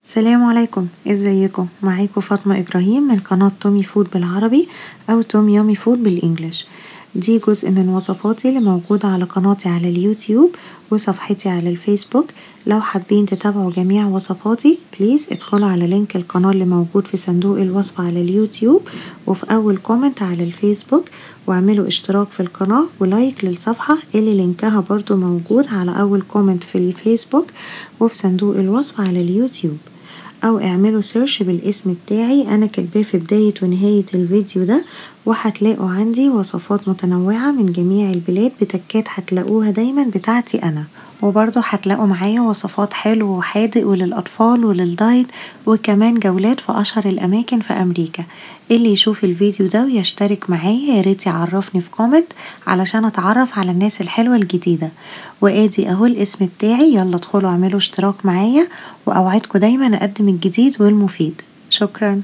السلام عليكم، ازيكم؟ معاكم فاطمة إبراهيم من قناة تومي فود بالعربي أو توم يومي فود بالإنجليش. دي جزء من وصفاتي اللي موجودة على قناتي على اليوتيوب وصفحتي على الفيسبوك. لو حابين تتابعوا جميع وصفاتي بليز ادخلوا على لينك القناة اللي موجود في صندوق الوصف على اليوتيوب وفي أول كومنت على الفيسبوك، واعملوا اشتراك في القناة ولايك للصفحة اللي لينكها برضو موجود على أول كومنت في الفيسبوك وفي صندوق الوصف على اليوتيوب، او اعملوا سيرش بالاسم بتاعي انا كاتباه في بداية ونهاية الفيديو ده، وهتلاقوا عندي وصفات متنوعة من جميع البلاد بتكات هتلاقوها دايما بتاعتي انا، وبرضه هتلاقوا معايا وصفات حلو وحادق وللأطفال وللدايت، وكمان جولات في أشهر الأماكن في أمريكا. اللي يشوف الفيديو ده ويشترك معايا ياريت يعرفني في كومنت علشان أتعرف على الناس الحلوة الجديدة. وآدي أهو الاسم بتاعي، يلا ادخلوا اعملوا اشتراك معايا وأوعدكم دايما أقدم الجديد والمفيد. شكرا.